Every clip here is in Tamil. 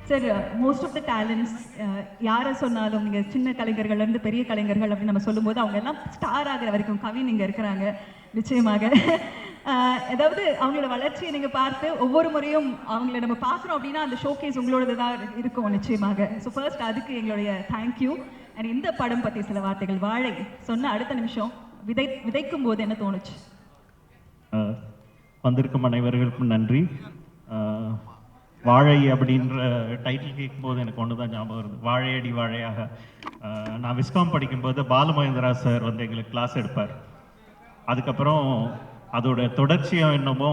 Sir, most of the talents யாரை சொன்னாலும் நீங்கள் சின்ன கலைஞர்கள்லேருந்து பெரிய கலைஞர்கள் அப்படின்னு நம்ம சொல்லும்போது அவங்க எல்லாம் ஸ்டார் ஆகிற வரைக்கும் கவின் இங்கே இருக்கிறாங்க நிச்சயமாக. அதாவது அவங்களோட வளர்ச்சியை நீங்கள் பார்த்து ஒவ்வொரு முறையும் அவங்கள நம்ம பார்க்குறோம் அப்படின்னா அந்த ஷோகேஸ் உங்களோடது தான் இருக்கும் நிச்சயமாக. ஸோ ஃபர்ஸ்ட் அதுக்கு எங்களுடைய தேங்க்யூ. அண்ட் இந்த படம் பற்றி சில வார்த்தைகள். வாழை சொன்ன அடுத்த நிமிஷம் விதைக்கும் போது என்ன தோணுச்சு? வந்திருக்கும் அனைவர்களுக்கும் நன்றி. வாழை அப்படின்ற டைட்டில் கேட்கும்போது எனக்கு ஒன்று தான் ஞாபகம் வருது, வாழையடி வாழையாக. நான் விஸ்காம் படிக்கும்போது பாலுமகேந்திரா சார் வந்து எங்களுக்கு கிளாஸ் எடுப்பார். அதுக்கப்புறம் அதோட தொடர்ச்சியாக என்னமோ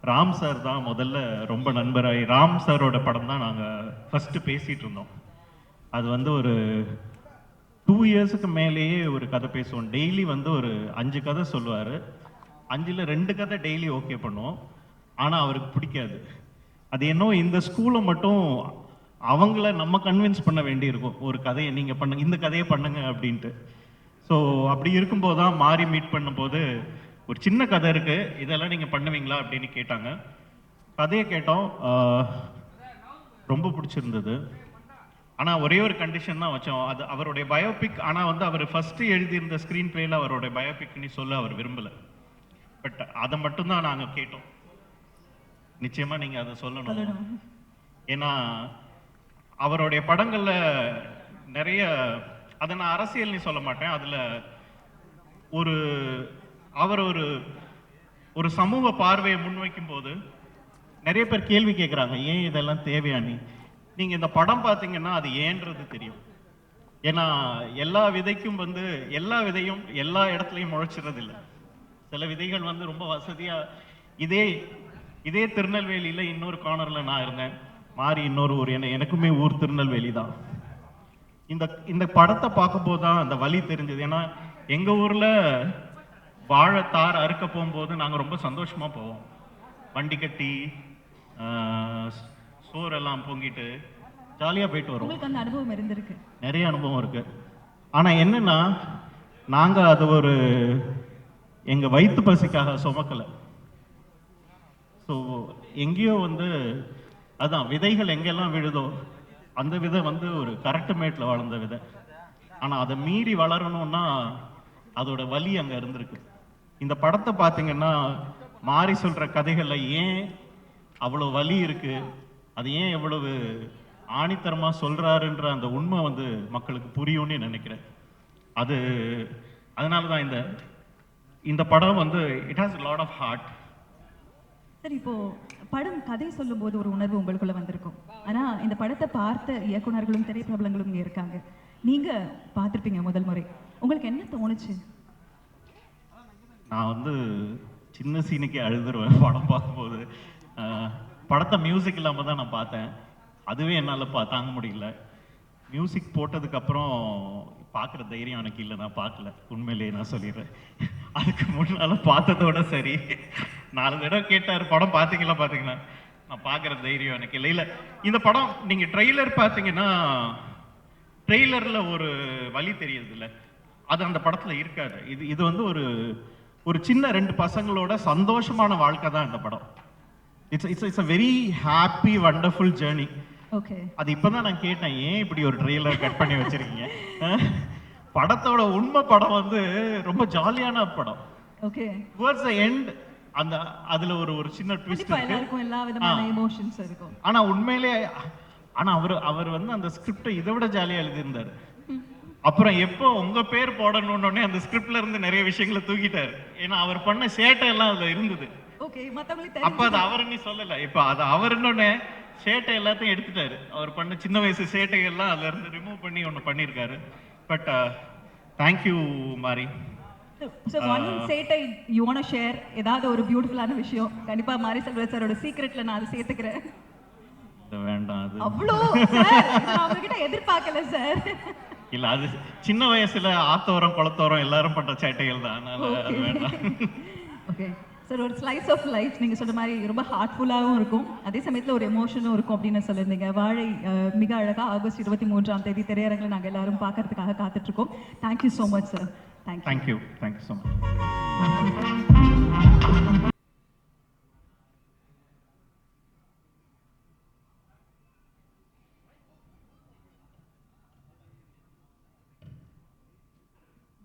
ராம் சார் தான் முதல்ல ரொம்ப நண்பராகி, ராம் சாரோட படம் தான் நாங்கள் ஃபஸ்ட்டு பேசிகிட்டு இருந்தோம். அது வந்து ஒரு 2 இயர்ஸுக்கு மேலேயே ஒரு கதை பேசுவோம். டெய்லி வந்து ஒரு 5 கதை சொல்லுவார். 5ல் 2 கதை டெய்லி ஓகே பண்ணுவோம். ஆனால் அவருக்கு பிடிக்காது. அது என்னோ இந்த ஸ்கூலை மட்டும் அவங்கள நம்ம கன்வின்ஸ் பண்ண வேண்டியிருக்கும், ஒரு கதையை நீங்கள் பண்ணுங்க, இந்த கதையை பண்ணுங்க அப்படின்ட்டு. ஸோ அப்படி இருக்கும்போது தான் மாறி மீட் பண்ணும்போது ஒரு சின்ன கதை இருக்குது, இதெல்லாம் நீங்கள் பண்ணுவீங்களா அப்படின்னு கேட்டாங்க. கதையை கேட்டோம், ரொம்ப பிடிச்சிருந்தது. ஆனால் ஒரே ஒரு கண்டிஷன் தான் வச்சோம், அது அவருடைய பயோபிக். ஆனால் வந்து அவர் ஃபஸ்ட்டு எழுதியிருந்த ஸ்க்ரீன் பிளேயில் அவருடைய பயோபிக்னு சொல்ல அவர் விரும்பலை. பட் அதை மட்டும்தான் நாங்கள் கேட்டோம். நிச்சயமாக நீங்கள் அதை சொல்லணும். ஏன்னா அவருடைய படங்களில் நிறைய, அதை நான் அரசியல்னு சொல்ல மாட்டேன், அதில் அவர் ஒரு சமூக பார்வையை முன்வைக்கும் போது நிறைய பேர் கேள்வி கேட்குறாங்க, ஏன் இதெல்லாம் தேவையானி? நீங்கள் இந்த படம் பார்த்தீங்கன்னா அது ஏன்றது தெரியும். ஏன்னா எல்லா விதைக்கும் வந்து எல்லா விதையும் எல்லா இடத்துலையும் முளைச்சிறது இல்லை. சில விதைகள் வந்து ரொம்ப வசதியாக, இதே திருநெல்வேலியில் இன்னொரு கார்னரில் நான் இருந்தேன், மாறி இன்னொரு ஊர், எனக்குமே ஊர் திருநெல்வேலி தான். இந்த படத்தை பார்க்கும்போது தான் அந்த வழி தெரிஞ்சது. ஏன்னா எங்கள் ஊரில் வாழைத்தார் அறுக்க போகும்போது நாங்கள் ரொம்ப சந்தோஷமாக போவோம். வண்டி கட்டி சோறெல்லாம் பொங்கிட்டு ஜாலியாக போயிட்டு வருவோம். உங்களுக்கு அந்த அனுபவம் இருந்திருக்கு? நிறைய அனுபவம் இருக்குது. ஆனால் என்னென்னா நாங்கள் அது ஒரு எங்கள் வயிற்று பசிக்காக சுமக்கலை. ஸோ எங்கேயோ வந்து அதான் விதைகள் எங்கெல்லாம் விழுதோ அந்த விதை வந்து ஒரு கரெக்ட் மேட்டில் வளர்ந்த விதை. ஆனால் அதை மீறி வளரணும்னா அதோட வலி அங்கே இருந்திருக்கு. இந்த படத்தை பார்த்தீங்கன்னா மாறி சொல்கிற கதைகளில் ஏன் அவ்வளோ வலி இருக்குது, அது ஏன் எவ்வளவு ஆணித்தரமாக சொல்கிறாருன்ற அந்த உண்மை வந்து மக்களுக்கு புரியும்னு நினைக்கிறேன். அதனால தான் இந்த படம் வந்து it has lot of heart. Sir, இப்போ படம் கதை சொல்லும் போது ஒரு உணர்வு உங்களுக்குள்ள வந்திருக்கும். ஆனா இந்த படத்தை பார்த்த இயக்குனர்களும் திரைப்பிரபலங்களும் இங்கே இருக்காங்க. நீங்க பார்த்துருப்பீங்க முதல் முறை, உங்களுக்கு என்ன தோணுச்சு? நான் வந்து சின்ன சீனுக்கே அழுதுருவேன் படம் பார்க்கும்போது. படத்தை மியூசிக் இல்லாமல் தான் நான் பார்த்தேன். அதுவே என்னால் தாங்க முடியல. மியூசிக் போட்டதுக்கப்புறம் பார்க்குற தைரியம் எனக்கு இல்லை, நான் பார்க்கல, உண்மையிலேயே நான் சொல்லிடுறேன். அதுக்கு முன்னால் பார்த்ததோட சரி, 4 தடவை கேட்டார் படம் பார்த்தீங்களா, நான் பார்க்குற தைரியம் எனக்கு இல்லை. இந்த படம் நீங்கள் ட்ரெய்லர் பார்த்தீங்கன்னா ட்ரெய்லரில் ஒரு வழி தெரியுது இல்லை, அது அந்த படத்தில் இருக்காது. இது வந்து ஒரு சின்ன 2 பசங்களோட சந்தோஷமான வாழ்க்கை தான் இந்த படம். It's a very happy wonderful journey. Okay, அது இப்போதான் நான் கேட்டேன், ஏன் இப்படி ஒரு ட்ரெய்லர் கட் பண்ணி வச்சிருக்கீங்க? படத்தோட உண்மை படம் வந்து ரொம்ப ஜாலியான படம். ஓகே, டுவர்ட்ஸ் தி எண்ட் அதுல ஒரு சின்ன ட்விஸ்ட் இருக்கு, எல்லாருக்கும் எல்லா விதமான எமோஷன்ஸ் இருக்கும். ஆனா உண்மையிலே அவர் வந்து அந்த ஸ்கிரிப்டை இதை விட ஜாலியா எழுதியிருந்தாரு. அப்புறம் எப்போ உங்க பேர் போடணும்னே அந்த ஸ்கிரிப்ட்ல இருந்து நிறைய விஷயங்களை தூக்கிட்டாரு. ஏன்னா அவர் பண்ண சேட்டை எல்லாம் அதுல இருந்தது. ஓகே, மத்தவங்களுக்கு அப்ப அது அவருன்னு சொல்லல, இப்ப அது அவருன்னு சேட்டை எல்லாத்தையும் எடுத்துட்டாரு. அவர் பண்ண சின்ன வயசு சேட்டைகள்லாம் அதுல இருந்து ரிமூவ் பண்ணி ஒன்று பண்ணியிருக்காரு. பட் தேங்க்யூ மாரி. So one சேட்டை you want to share, ஏதாவது ஒரு பியூட்டிஃபுல்லான விஷயம் கண்டிப்பா மாரி செல்வராஜ் சாரோட சீக்ரெட்ல நான் அதை சேர்த்துக்கிறேன். வேண்டாம், அது அவ்வளோ சார் நான் உங்ககிட்ட எதிர்பார்க்கல சார். இல்ல, அது சின்ன வயசுல ஆத்தோரம் குளத்தோரம் எல்லாரும் பண்ற சேட்டைகள் தான், அதனால அது வேண்டாம். ஓகே சார், ஒரு ஸ்லைஸ் ஆஃப் லைஃப் நீங்கள் சொல்ற மாதிரி ரொம்ப ஹார்ட்ஃபுல்லாகவும் இருக்கும், அதே சமயத்தில் ஒரு எமோஷனும் இருக்கும் அப்படின்னு சொல்லியிருந்தீங்க. வாழை மிக அழகாக ஆகஸ்ட் 23ஆம் தேதி திரையரங்கில் நாங்கள் எல்லாரும் பார்க்கறதுக்காக காத்துட்ருக்கோம். Thank you so much sir. Thank you so much.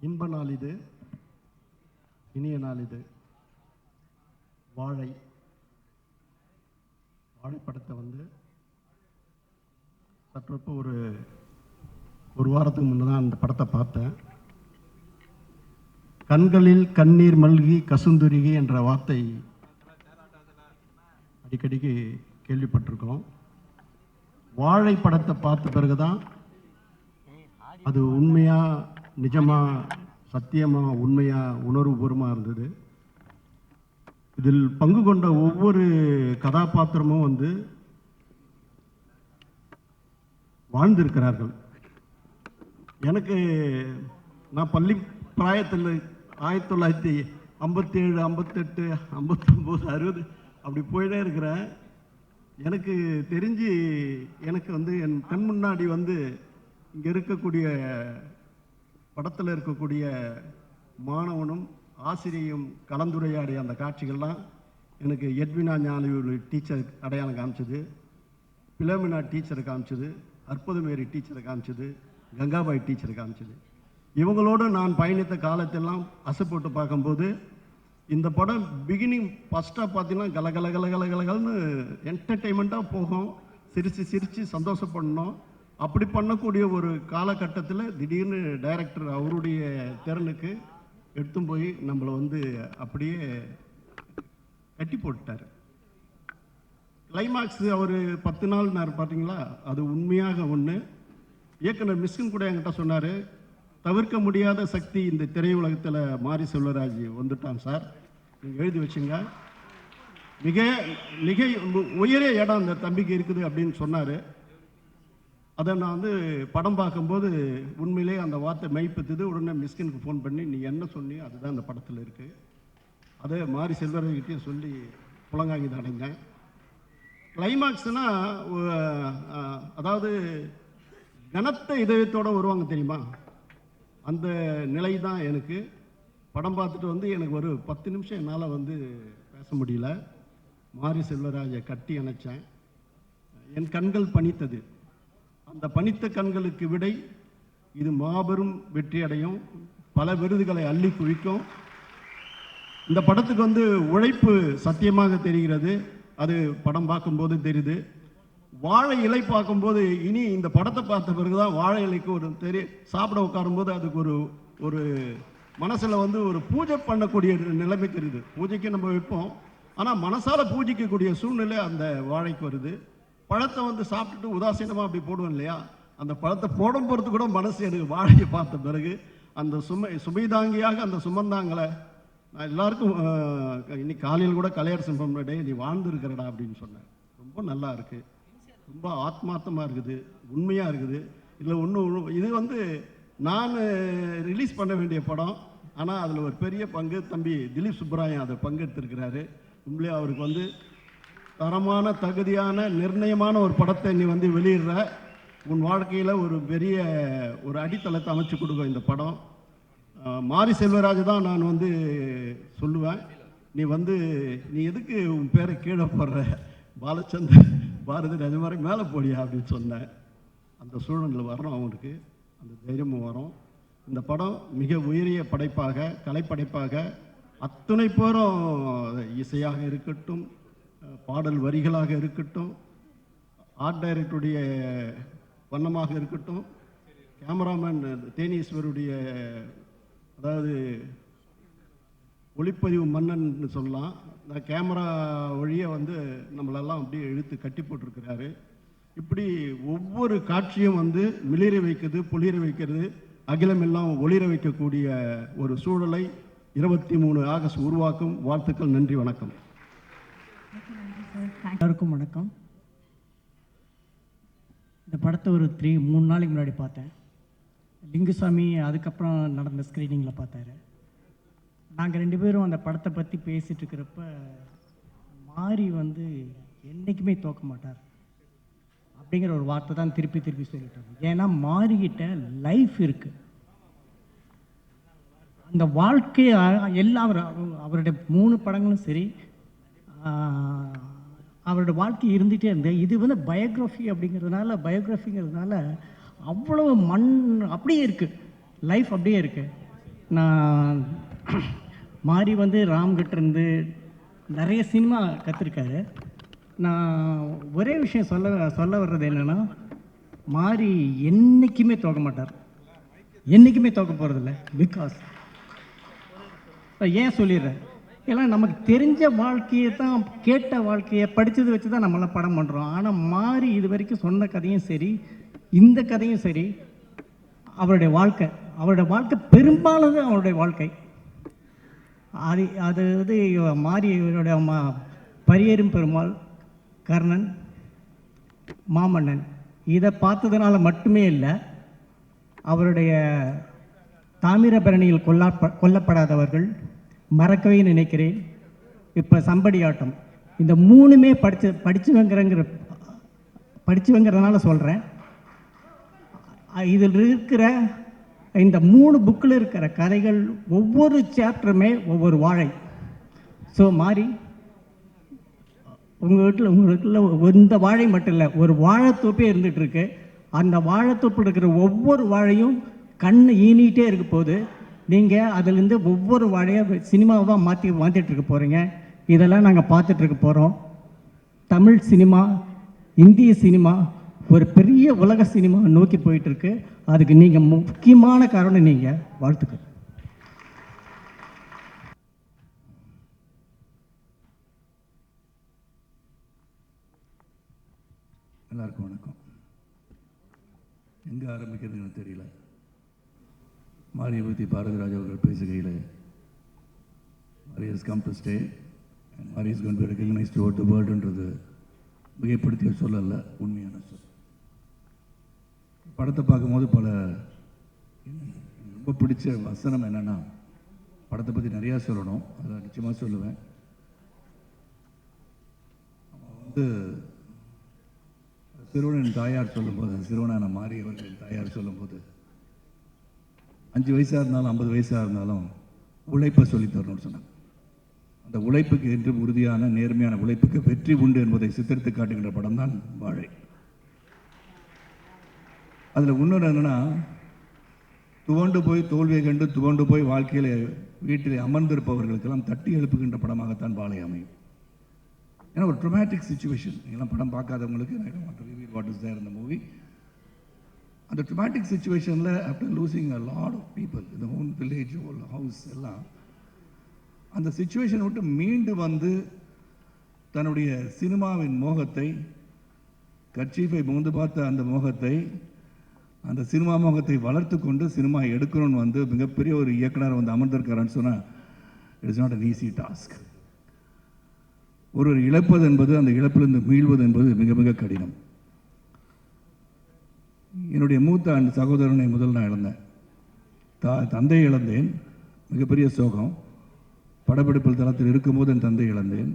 இன்ப நாள் இது, இனிய நாள் இது. வாழை படத்தை வந்து சற்றப்போ ஒரு வாரத்துக்கு முன்னே தான் அந்த படத்தை பார்த்தேன். கண்களில் கண்ணீர் மல்கி கசுந்துருகி என்ற வார்த்தை அடிக்கடிக்கு கேள்விப்பட்டிருக்கோம். வாழை படத்தை பார்த்த பிறகுதான் அது உண்மையா, நிஜமா, சத்தியமா, உண்மையா, உணர்வுபூர்வமாக இருந்தது. இதில் பங்கு கொண்ட ஒவ்வொரு கதாபாத்திரமும் வந்து வாழ்ந்திருக்கிறார்கள். எனக்கு நான் பள்ளி பிராயத்தில் 1957, 58, 59, 60 அப்படி போயிட்டே இருக்கிறேன். எனக்கு தெரிஞ்சு எனக்கு வந்து என் கண் முன்னாடி வந்து இங்கே இருக்கக்கூடிய படத்தில் இருக்கக்கூடிய மாணவனும் ஆசிரியையும் கலந்துரையாடிய அந்த காட்சிகள்லாம் எனக்கு எட்வினா ஞானவேலு டீச்சர் அடையாளம் காமிச்சது, பிலோமினா டீச்சரை காமிச்சது, அற்புதமேரி டீச்சரை காமிச்சது, கங்காபாய் டீச்சரை காமிச்சது. இவங்களோடு நான் பயணித்த காலத்தெல்லாம் அசைப்போட்டு பார்க்கும்போது இந்த படம் பிகினிங் ஃபஸ்ட்டாக பார்த்தீங்கன்னா கலகலன்னு என்டர்டெயின்மெண்ட்டாக போகும், சிரித்து சந்தோஷப்படணும். அப்படி பண்ணக்கூடிய ஒரு காலகட்டத்தில் திடீர்னு டைரக்டர் அவருடைய திறனுக்கு எடுத்தும் போய் நம்மளை வந்து அப்படியே கட்டி போட்டுட்டார். கிளைமாக்ஸ் அவர் 10 நாள் பார்த்தீங்களா, அது உண்மையாக ஒன்று. இயக்குனர் மிஸ்கின் கூட என்கிட்ட சொன்னார், தவிர்க்க முடியாத சக்தி இந்த திரையுலகத்தில் மாரி செல்வராஜ் வந்துட்டான் சார், நீங்கள் எழுதி வச்சுங்க, மிக மிக உயரிய இடம் அந்த தம்பிக்கு இருக்குது அப்படின்னு சொன்னார். அதை நான் வந்து படம் பார்க்கும்போது உண்மையிலே அந்த வார்த்தை மெய்ப்பத்துது. உடனே மிஸ்கினுக்கு ஃபோன் பண்ணி நீ என்ன சொன்னியோ அதுதான் அந்த படத்தில் இருக்குது, அதை மாரி செல்வராஜ்கிட்டே சொல்லி புலங்காங்கி அடைந்தேன். கிளைமாக்ஸ்னால் அதாவது கனத்த இதயத்தோடு வருவாங்க தெரியுமா, அந்த நிலை தான் எனக்கு. படம் பார்த்துட்டு வந்து எனக்கு ஒரு 10 நிமிஷம் என்னால் வந்து பேச முடியல. மாரி செல்வராஜை கட்டி அணைச்சேன். என் கண்கள் பனித்தது. அந்த பனித்த கண்களுக்கு விடை இது மாபெரும் வெற்றி அடையும், பல விருதுகளை அள்ளி குவிக்கும். இந்த படத்துக்கு வந்து உழைப்பு சத்தியமாக தெரிகிறது, அது படம் பார்க்கும்போது தெரியுது. வாழை இலை பார்க்கும்போது இனி இந்த படத்தை பார்த்த பிறகுதான் வாழை இலைக்கு ஒரு சாப்பிட உட்காரும்போது அதுக்கு ஒரு மனசில் வந்து ஒரு பூஜை பண்ணக்கூடிய நிலைமை தெரியுது. பூஜைக்கு நம்ம வைப்போம், ஆனால் மனசால பூஜிக்கக்கூடிய சூழ்நிலை அந்த வாழைக்கு வருது. பழத்தை வந்து சாப்பிட்டுட்டு உதாசீனமாக அப்படி போடுவோம் இல்லையா, அந்த பழத்தை போடும் பொறுத்து கூட மனசு எனக்கு வாழையை பார்த்த பிறகு அந்த சுமைதாங்கியாக அந்த சுமந்தாங்களை நான் எல்லாருக்கும் இன்னைக்கு காலையில் கூட கலையர் சிம்பம் டே நீ வாழ்ந்துருக்கிறடா அப்படின்னு சொன்னேன். ரொம்ப நல்லா இருக்குது, ரொம்ப ஆத்மார்த்தமாக இருக்குது, உண்மையாக இருக்குது. இதில் ஒன்றும் இது வந்து நான் ரிலீஸ் பண்ண வேண்டிய படம், ஆனால் அதில் ஒரு பெரிய பங்கு தம்பி திலீப் சுப்ராயன் அதை பங்கெடுத்திருக்கிறாரு. உண்மையிலே அவருக்கு வந்து தரமான தகுதியான நிர்ணயமான ஒரு படத்தை நீ வந்து வெளியிடுற, உன் வாழ்க்கையில் ஒரு பெரிய ஒரு அடித்தளத்தை அமைச்சு கொடுக்கும் இந்த படம். மாரி செல்வராஜ் தான் நான் வந்து சொல்லுவேன், நீ எதுக்கு உன் பேரை கீழே போடுற, பாலச்சந்தர் பாரதி அது மாதிரி மேலே போடியா அப்படின்னு சொன்னேன். அந்த சூழலில் வரணும், அவனுக்கு அந்த தைரியமும் வரும். இந்த படம் மிக உயரிய படைப்பாக, கலைப்படைப்பாக அத்துணை பேரும் இசையாக இருக்கட்டும், பாடல் வரிகளாக இருக்கட்டும், ஆர்ட் டைரக்டருடைய வண்ணமாக இருக்கட்டும், கேமராமேன் தேனீஸ்வருடைய அதாவது ஒளிப்பதிவு மன்னன் சொல்லலாம், இந்த கேமரா வழியை வந்து நம்மளெல்லாம் அப்படியே இழுத்து கட்டி போட்டிருக்கிறாரு. இப்படி ஒவ்வொரு காட்சியும் வந்து மிளிர வைக்கிறது, பொளிர வைக்கிறது, அகிலமெல்லாம் ஒளிர வைக்கக்கூடிய ஒரு சூழலை 23 ஆகஸ்ட் உருவாக்கும். வாழ்த்துக்கள், நன்றி, வணக்கம். எல்லாருக்கும் வணக்கம். இந்த படத்தை ஒரு 3 நாளைக்கு முன்னாடி பார்த்தேன். லிங்குசாமி அதுக்கப்புறம் நடந்த ஸ்க்ரீனிங்கில் பார்த்தாரு. நாங்கள் 2 பேரும் அந்த படத்தை பற்றி பேசிகிட்டு இருக்கிறப்ப மாரி வந்து என்றைக்குமே தோக்க மாட்டார் அப்படிங்கிற ஒரு வார்த்தை தான் திருப்பி சொல்லிட்டாங்க. ஏன்னா மாரிக்கிட்ட லைஃப் இருக்குது, அந்த வாழ்க்கையை எல்லாம் அவருடைய 3 படங்களும் சரி அவரோட வாழ்க்கை இருந்துகிட்டே இருந்தது. இது வந்து பயோகிராஃபிங்கிறதுனால அவ்வளோ அப்படியே இருக்குது, லைஃப் அப்படியே இருக்குது. நான் மாரி வந்து ராம்கிட்டேருந்து நிறைய சினிமா கற்றுருக்காரு. நான் ஒரே விஷயம் சொல்ல வர்றது என்னென்னா, மாரி என்றைக்குமே தோக்க மாட்டார், என்றைக்குமே தோக்க போகிறதில்ல. பிகாஸ் ஏன் சொல்லிடுறேன், ஏன்னா நமக்கு தெரிஞ்ச வாழ்க்கையை தான், கேட்ட வாழ்க்கையை படித்தது வச்சு தான் நம்மளாம் படம் பண்ணுறோம். ஆனால் மாரி இது வரைக்கும் சொன்ன கதையும் சரி, இந்த கதையும் சரி, அவருடைய வாழ்க்கை பெரும்பாலும் அவருடைய வாழ்க்கை. அது வந்து மாரி இவருடைய பரியேறும் பெருமாள், கர்ணன், மாமன்னன் இதை பார்த்ததுனால மட்டுமே இல்லை, அவருடைய தாமிரபரணியில் கொல்லப்படாதவர்கள், மறக்கவே நினைக்கிறேன், இப்போ சம்படி ஆட்டம், இந்த மூணுமே படிச்சுவங்கிறதுனால சொல்கிறேன். இதில் இருக்கிற இந்த 3 புக்கில் இருக்கிற கதைகள் ஒவ்வொரு சாப்டருமே ஒவ்வொரு வாழை. ஸோ மாறி உங்கள் வீட்டில் இந்த வாழை மட்டும் இல்லை, ஒரு வாழைத்தோப்பே இருந்துகிட்ருக்கு. அந்த வாழைத்தோப்பில் இருக்கிற ஒவ்வொரு வாழையும் கண் ஈனிகிட்டே இருக்க போது, நீங்கள் அதிலேருந்து ஒவ்வொரு வாழையாக சினிமாவாக மாற்றிட்டு இருக்க போகிறீங்க. இதெல்லாம் நாங்கள் பார்த்துட்ருக்க போகிறோம். தமிழ் சினிமா, இந்திய சினிமா ஒரு பெரிய உலக சினிமா நோக்கி போயிட்டுருக்கு. அதுக்கு நீங்கள் முக்கியமான காரணம். நீங்கள் வாழ்த்துக்கள். எல்லாருக்கும் வணக்கம். எங்கே ஆரம்பிக்கிறது எனக்கு தெரியல. மாரியை பற்றி பாரதிராஜ் அவர்கள் பேசுகையில், Maari has come to stay and Maari is going to be recognised throughout the வேர்ல்டுன்றது மிகைப்படுத்திய சொல்லல, உண்மையான சொல். படத்தை பார்க்கும்போது ரொம்ப பிடிச்ச வசனம் என்னென்னா, படத்தை பற்றி நிறையா சொல்லணும், அதை நிச்சயமாக சொல்லுவேன். வந்து சிறுவனின் தாயார் சொல்லும்போது, சிறுவனான மாரி அவர்களின் தாயார் சொல்லும்போது, 5 வயசாக இருந்தாலும் 50 வயசாக இருந்தாலும் உழைப்பை சொல்லித்தரணும்னு சொன்னாங்க. அந்த உழைப்புக்கு என்று உறுதியான நேர்மையான உழைப்புக்கு வெற்றி உண்டு என்பதை சித்தரித்து காட்டுகின்ற படம் தான் வாழை. அதில் இன்னொன்று என்னென்னா, துவண்டு போய் தோல்வியை கண்டு துவண்டு போய் வாழ்க்கையில் வீட்டில் அமர்ந்திருப்பவர்களுக்கெல்லாம் தட்டி எழுப்புகின்ற படமாகத்தான் வாழை அமையும். ஏன்னா ஒரு ட்ரொமேட்டிக் சுச்சுவேஷன். நீங்களாம் படம் பார்க்காதவங்களுக்கு வாட் இஸ் தேர் இந்த மூவி. அந்த ட்ரொமேட்டிக் சுச்சுவேஷனில் after losing a lot of people, இந்த ஹோல் வில்லேஜ், ஹோல் ஹவுஸ் எல்லாம், அந்த சுச்சுவேஷனை விட்டு மீண்டு வந்து தன்னுடைய சினிமாவின் மோகத்தை, கர்ச்சீஃபை முகந்து பார்த்த அந்த மோகத்தை, அந்த சினிமா மோகத்தை வளர்த்து கொண்டு சினிமா எடுக்கணும்னு வந்து மிகப்பெரிய ஒரு இயக்குனர் வந்து அமர்ந்திருக்காருன்னு சொன்னால், it is not an easy task. ஒருவர் இழப்பது என்பது, அந்த இழப்பிலிருந்து மீள்வது என்பது மிக மிக கடினம். என்னுடைய மூத்த சகோதரனை முதல் நான் இழந்தேன், தந்தையை இழந்தேன், மிகப்பெரிய சோகம். படப்பிடிப்பில் தளத்தில் இருக்கும்போது என் தந்தை இழந்தேன்.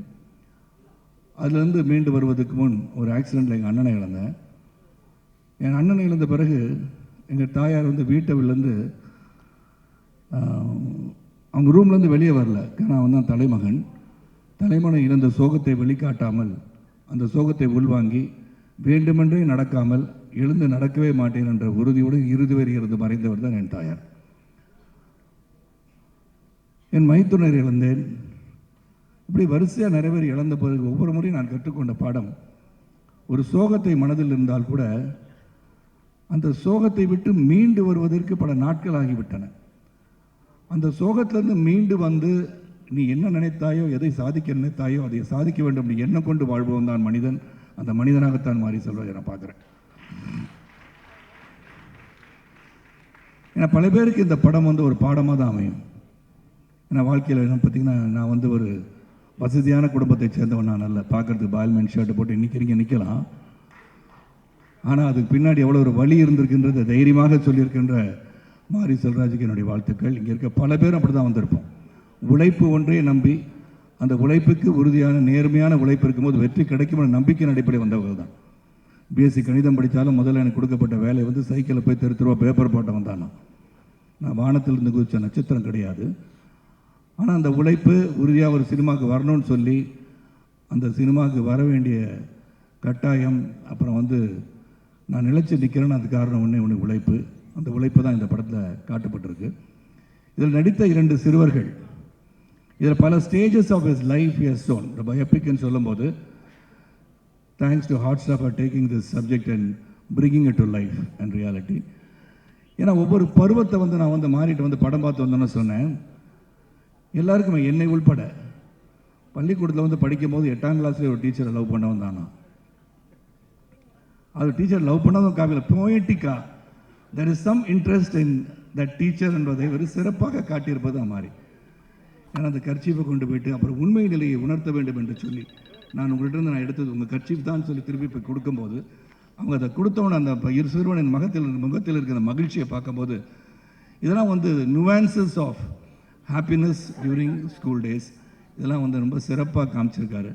அதிலிருந்து மீண்டு வருவதற்கு முன் ஒரு ஆக்சிடெண்ட்டில் எங்கள் அண்ணனை இழந்தேன். என் அண்ணனை இழந்த பிறகு எங்கள் தாயார் வந்து வீட்டவிலேருந்து அவங்க ரூம்லேருந்து வெளியே வரல. நான் வந்து தலைமகன் இழந்த சோகத்தை வெளிக்காட்டாமல், அந்த சோகத்தை உள்வாங்கி, வேண்டுமென்றே நடக்காமல், எழுந்து நடக்கவே மாட்டேன் என்ற உறுதியோடு இறுதி வரை இருந்து மறைந்தவர் தான் என் தாயார். என் மைத்துனர் இழந்தேன். இப்படி வரிசையாக நிறைய பேர் இழந்த பிறகு ஒவ்வொரு முறையும் நான் கற்றுக்கொண்ட பாடம், ஒரு சோகத்தை மனதில் இருந்தால் கூட அந்த சோகத்தை விட்டு மீண்டு வருவதற்கு பல நாட்கள் ஆகிவிட்டன. அந்த சோகத்திலிருந்து மீண்டு வந்து நீ என்ன நினைத்தாயோ, எதை சாதிக்க நினைத்தாயோ அதை சாதிக்க வேண்டும், நீ என்ன கொண்டு வாழ்வோம் தான் மனிதன். அந்த மனிதனாகத்தான் மாறி செல்வதை நான் பார்க்குறேன். ஏன்னா பல பேருக்கு இந்த படம் வந்து ஒரு பாடமாக தான் அமையும். ஏன்னா வாழ்க்கையில் என்ன பார்த்திங்கன்னா, நான் வந்து ஒரு வசதியான குடும்பத்தை சேர்ந்தவன் நான் அல்ல. பார்க்குறதுக்கு பால்மேன் ஷர்ட்டை போட்டு இன்றைக்கி நிற்கலாம். ஆனால் அதுக்கு பின்னாடி எவ்வளோ ஒரு வழி இருந்திருக்கின்றத தைரியமாக சொல்லியிருக்கின்ற மாரி செல்வராஜுக்கு என்னுடைய வாழ்த்துக்கள். இங்கே இருக்க பல பேரும் அப்படி தான் வந்திருப்போம். உழைப்பு ஒன்றே நம்பி, அந்த உழைப்புக்கு உறுதியான நேர்மையான உழைப்பு இருக்கும்போது வெற்றி கிடைக்கும் நம்பிக்கையின் அடிப்படையில் வந்தவர்கள் தான். பிஎஸ்சி கணிதம் படித்தாலும் முதல்ல எனக்கு கொடுக்கப்பட்ட வேலை வந்து சைக்கிளில் போய் தெருவா பேப்பர் போட்ட வந்தானா. நான் வானத்திலிருந்து குதிச்ச நட்சத்திரம் கிடையாது. ஆனால் அந்த உழைப்பு உறுதியாக ஒரு சினிமாவுக்கு வரணும்னு சொல்லி, அந்த சினிமாவுக்கு வர வேண்டிய கட்டாயம், அப்புறம் வந்து நான் நிலைச்சி நிற்கிறேன்னு அது காரணம் ஒன்று உழைப்பு. அந்த உழைப்பு தான் இந்த படத்தில் காட்டப்பட்டிருக்கு. இதில் நடித்த 2 சிறுவர்கள் இதில் பல stages of his life has shown. இந்த பயோபிக்னு சொல்லும்போது thanks to Hotstar for taking this subject and bringing it to life and reality. ஏன்னா ஒவ்வொரு பருவத்தை நான் மாறிட்டு படம் பார்த்து வந்தோன்னு சொன்னேன். எல்லாருக்குமே என்னை உள்பட பள்ளிக்கூடத்தில் படிக்கும்போது 8ஆம் கிளாஸ்லேயே ஒரு டீச்சரை லவ் பண்ண வந்தானா. அது டீச்சர் லவ் பண்ணதும் காவியில் போயட்டிக்கா there is some interest in that teacher என்பதை ஒரு சிறப்பாக காட்டியிருப்பது மாதிரி. ஏன்னா அந்த கர்ச்சீஃபை கொண்டு போயிட்டு அப்புறம் உண்மை நிலையை உணர்த்த வேண்டும் என்று சொல்லி நான் உங்கள்கிட்ட நான் எடுத்தது உங்கள் கர்ச்சீஃப் தான் சொல்லி திருப்பி போய் கொடுக்கும்போது அவங்க அதை கொடுத்தவன அந்த சிறுவனின் முகத்தில் இருக்கிற மகிழ்ச்சியை பார்க்கும்போது இதெல்லாம் nuances of happiness during school days இதெல்லாம் ரொம்ப சிறப்பாக காமிச்சிருக்காரு.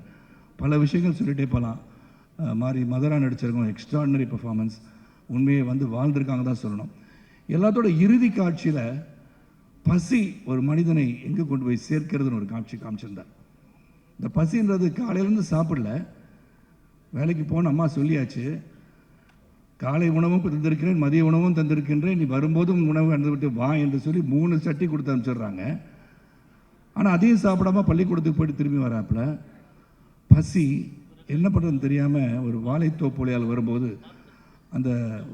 பல விஷயங்கள் சொல்லிகிட்டே போகலாம். மாதிரி மதரா நடிச்சிருக்கோம், எக்ஸ்ட்ராடினரி பெர்ஃபார்மன்ஸ், உண்மையை வாழ்ந்திருக்காங்க தான் சொல்லணும். எல்லாத்தோட இறுதி காட்சியில் பசி ஒரு மனிதனை எங்கே கொண்டு போய் சேர்க்கிறதுன்னு ஒரு காட்சி காமிச்சிருந்தார். இந்த பசின்றது காலையிலேருந்து சாப்பிடல, வேலைக்கு போன அம்மா சொல்லியாச்சு, காலை உணவும் தந்திருக்கிறேன், மதிய உணவும் தந்திருக்கின்றேன், நீ வரும்போதும் உணவு அனுப்பி விட்டு வா என்று சொல்லி 3 சட்டி கொடுத்து அனுப்பிச்சிடுறாங்க. ஆனால் அதையும் சாப்பிடாம பள்ளிக்கூடத்துக்கு போயிட்டு திரும்பி வராப்புல பசி என்ன பண்ணுறதுன்னு தெரியாமல் ஒரு வாழைத்தோப்பொழியால் வரும்போது அந்த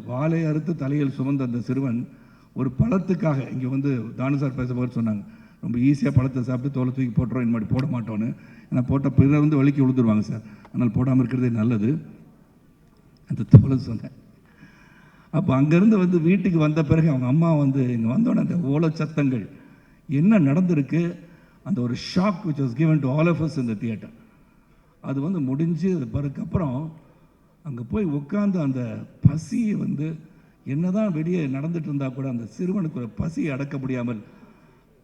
வாழை அறுத்து தலையில் சுமந்த அந்த சிறுவன் ஒரு பழத்துக்காக இங்கே தானு சார் பேசும்போது சொன்னாங்க, ரொம்ப ஈஸியாக பழத்தை சாப்பிட்டு தோலை தூக்கி போட்டுறோம், இனிமேல் போட மாட்டோன்னு. ஏன்னா போட்ட பிறர் வலிக்கு விழுந்துருவாங்க சார், அதனால் போடாமல் இருக்கிறதே நல்லது அந்த தோலை சொன்னேன். அப்போ அங்கேருந்து வீட்டுக்கு வந்த பிறகு அவங்க அம்மா இங்கே வந்தோடனே அந்த ஓலை சத்தங்கள் என்ன நடந்திருக்கு, அந்த ஒரு shock which was given to all of us இந்த தியேட்டர். அது முடிஞ்சு அதுக்கப்புறம் அங்கே போய் உட்காந்து அந்த பசியை என்னதான் வெளியே நடந்துட்டு இருந்தால் கூட அந்த சிறுவனுக்கு ஒரு பசியை அடக்க முடியாமல்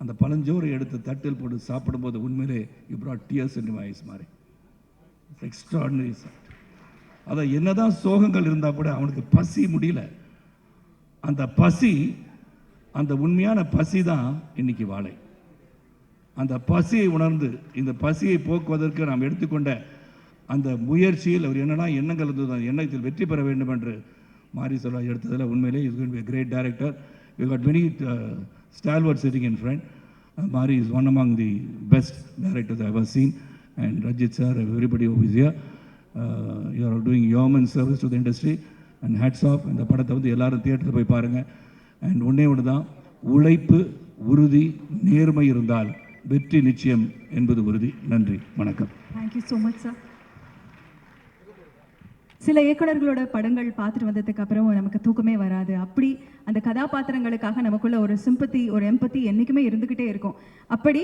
அந்த பழஞ்சோரை எடுத்து தட்டில் போட்டு சாப்பிடும்போது உண்மையிலே you brought tears into my eyes மாதிரி. It's extraordinary sir. அதை என்னதான் சோகங்கள் இருந்தால் கூட அவனுக்கு பசி முடியல. அந்த பசி, அந்த உண்மையான பசி தான் இன்னைக்கு வாழை. அந்த பசியை உணர்ந்து இந்த பசியை போக்குவதற்கு நாம் எடுத்துக்கொண்ட அந்த முயற்சியில் அவர் என்னெல்லாம் எண்ணங்கள் இருந்தது அந்த எண்ணத்தில் வெற்றி பெற வேண்டும் என்று மாரி செல்வராஜ் எடுத்ததில் உண்மையிலே is going to be a great director. We got many stalwarts sitting in front. Mari is one among the best directors I've ever seen, and Rajit sir, everybody who is here. You are doing yeoman service to the industry and hats off. இந்த படத்தை எல்லாரும் தியேட்டரில் போய் பாருங்கள். அண்ட் ஒன்று தான், உழைப்பு, உறுதி, நேர்மை இருந்தால் வெற்றி நிச்சயம் என்பது உறுதி. நன்றி, வணக்கம். Thank you so much sir. சில இயக்குனர்களோட படங்கள் பார்த்துட்டு வந்ததுக்கு அப்புறம் நமக்கு தூக்கமே வராது. அப்படி அந்த கதாபாத்திரங்களுக்காக நமக்குள்ள ஒரு சிம்பத்தி, ஒரு எம்பத்தி என்றைக்குமே இருந்துக்கிட்டே இருக்கும். அப்படி